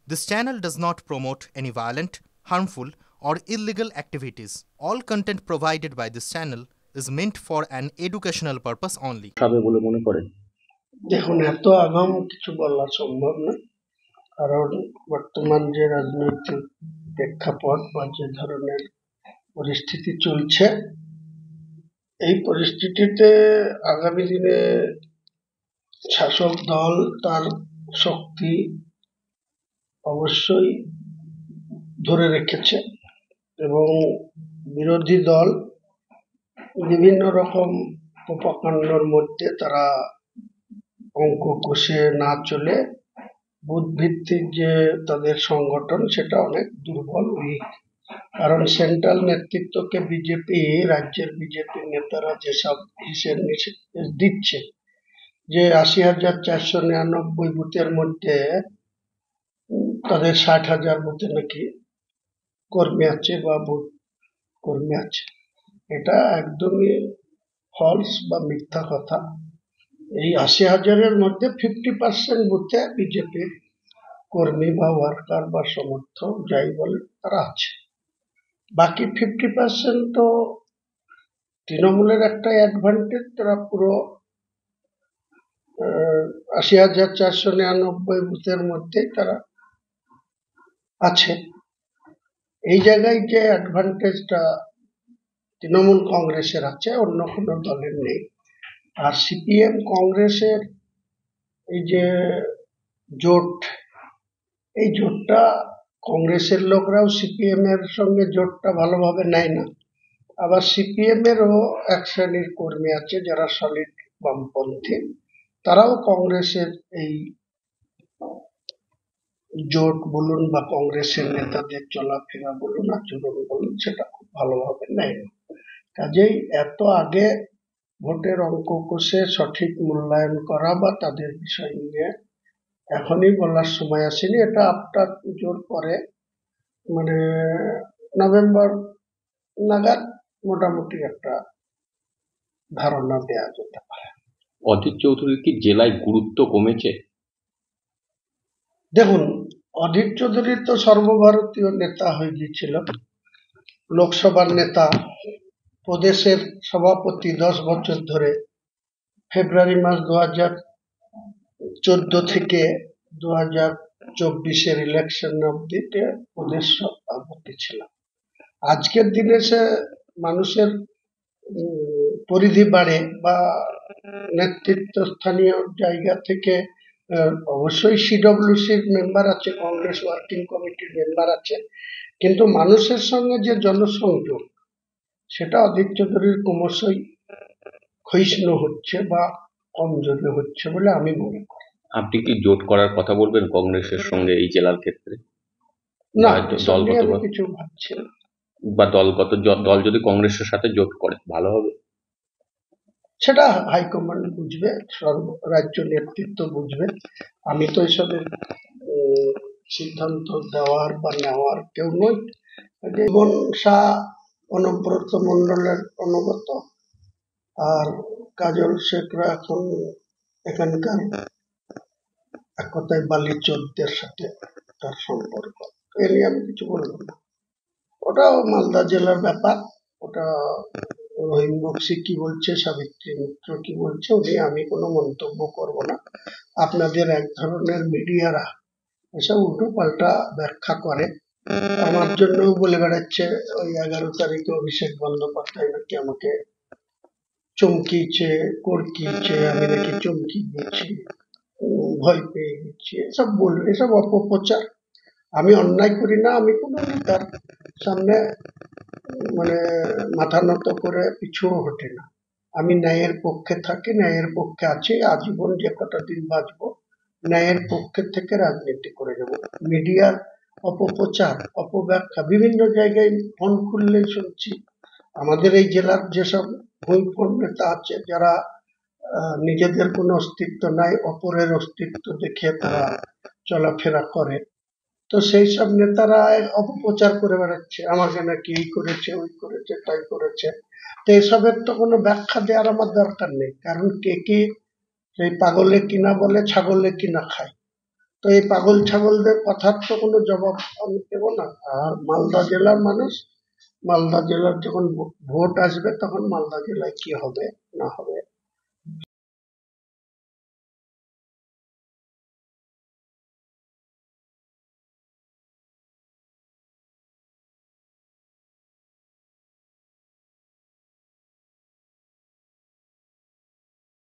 This channel does not promote any violent, harmful, or illegal activities. All content provided by this channel is meant for an educational purpose only. হবে বলে মনে করেন? দেখুন, এত আগাম কিছু বলা সম্ভব না, কারণ বর্তমান যে রাজনৈতিক প্রেক্ষাপট বা যে ধরনের পরিস্থিতি চলছে, এই পরিস্থিতিতে আগামী দিনে শাসক দল তার শক্তি অবশ্যই ধরে রেখেছে এবং বিরোধী দল বিভিন্ন রকম প্রোপাগান্ডার মধ্যে তারা অঙ্ক কষে না চলে বুথ ভিত্তিক যে তাদের সংগঠন সেটা অনেক দুর্বল, উইক। কারণ সেন্ট্রাল নেতৃত্বকে বিজেপি, রাজ্যের বিজেপি নেতারা যেসব হিসেব নিষেধ দিচ্ছে যে ৮০,৪৯৯ বুথের মধ্যে তাদের ৬০,০০০ বুথে নাকি কর্মী আছে বা বুথ কর্মী আছে, এটা একদমই ফলস বা মিথ্যা কথা। এই ৮০,০০০-এর মধ্যে 50% বুথে বিজেপির কর্মী বা ওয়ার্কার বা সমর্থক যাই বলে তারা আছে। বাকি 50% তো তৃণমূলের একটা অ্যাডভান্টেজ, তারা পুরো ৮০,৪৯৯ বুথের মধ্যেই তারা আছে। এই জায়গায় যে অ্যাডভান্টেজটা তৃণমূল কংগ্রেসের আছে, অন্য কোনো দলের নেই। আর সিপিএম কংগ্রেসের এই যে জোট, এই জোটটা কংগ্রেসের লোকরাও সিপিএম এর সঙ্গে জোটটা ভালোভাবে নেয় না। আবার সিপিএম এরও এক শ্রেণীর কর্মী আছে যারা সলিড বামপন্থী, তারাও কংগ্রেসের এই জোট বলুন বা কংগ্রেসের নেতাদের চলাফেরা বলুন, আচরণ বলুন, সেটা খুব ভালোভাবে নেয় না। কাজেই এত আগে ভোটের অঙ্ক কষে সঠিক মূল্যায়ন করা বা তাদের বিষয় নিয়ে এখনই বলার সময় আসেনি। এটা আফটার পুজোর পরে, মানে নভেম্বর নাগাদ মোটামুটি একটা ধারণা দেয়া যেতে পারে। অধীর চৌধুরীর কি জেলায় গুরুত্ব কমেছে? দেখুন, অধীর চৌধুরী তো সর্বভারতীয় নেতা হয়ে গিয়েছিল, লোকসভার নেতা, প্রদেশের সভাপতি 10 বছর ধরে। ফেব্রুয়ারি মাস 2014 থেকে 2024-এর ইলেকশন অব্দি প্রদেশ সভাপতি ছিল। আজকের দিনে সে মানুষের পরিধি বাড়ে বা নেতৃত্ব স্থানীয় জায়গা থেকে অবশ্যই সিডব্লিউসির মেম্বার আছে, কংগ্রেস ওয়ার্কিং কমিটির মেম্বার আছে, কিন্তু মানুষের সঙ্গে যে জনসংযোগ সেটা অধীর চৌধুরীর ক্রমশই ক্ষয়িষ্ণু হচ্ছে বা কমজোরি হচ্ছে বলে আমি মনে করি। আপনি কি জোট করার কথা বলবেন কংগ্রেসের সঙ্গে এই জেলার ক্ষেত্রে? না, বা এসব নিয়ে আমি দলগত কিছু ভাবছি না। বা দল যদি কংগ্রেসের সাথে জোট করে ভালো হবে? সেটা হাইকমান্ড বুঝবে, রাজ্য নেতৃত্ব বুঝবে। আমি তো এসবের সিদ্ধান্ত দেওয়ার বা নেওয়ার কেউ নই। জীবন শাহ অনুব্রত মন্ডলের অনুগত, আর কাজল শেখরা এখন এখানকার এক কথায় বালিচোরদের সাথে তার সম্পর্ক। এ নিয়ে আমি কিছু বলবো না, ওটাও মালদা জেলার ব্যাপার। ওটা রহিম বক্সি কি বলছে, সাবিত্রী মিত্র কি বলছে, ও নিয়ে আমি কোনো মন্তব্য করব না। আপনাদের এক ধরনের মিডিয়ারা এসব উল্টো পাল্টা ব্যাখ্যা করে, আমার জন্য বলে বেড়াচ্ছে ওই 11 তারিখে অভিষেক বন্দ্যোপাধ্যায় নাকি আমাকে চমকিয়েছে, কড়কিয়েছে, আমি নাকি চমকি গিয়েছি, ভয় পেয়ে গেছি, এসব বলবে, এসব অপপ্রচার। আমি অন্যায় করি না, আমি কোনো নেতার সামনে মানে মাথা নত করে পিছুও হটে না। আমি ন্যায়ের পক্ষে থাকি, ন্যায়ের পক্ষে আছি, আজীবন যে কটা দিন বাঁচবো ন্যায়ের পক্ষে থেকে রাজনীতি করে যাব। মিডিয়ার অপপ্রচার, অপব্যাখ্যা বিভিন্ন জায়গায় ফোন খুললেই শুনছি। আমাদের এই জেলার যেসব ভূমিপুর নেতা আছে যারা নিজেদের কোনো অস্তিত্ব নাই, অপরের অস্তিত্ব দেখে তারা চলাফেরা করে, তো সেই সব নেতারা অপপ্রচার করে বেড়াচ্ছে, আমাকে নাকি এই করেছে, ওই করেছে, তাই করেছে। তো এসবের তো কোনো ব্যাখ্যা দেওয়ার আমার দরকার নেই, কারণ কে কি সেই পাগলে কিনা বলে ছাগলে কিনা খায়। তো এই পাগল ছাগলদের কথার তো কোনো জবাব আমি দেবো না। আর মালদা জেলার মানুষ, মালদা জেলার যখন ভোট আসবে তখন মালদা জেলায় কি হবে না হবে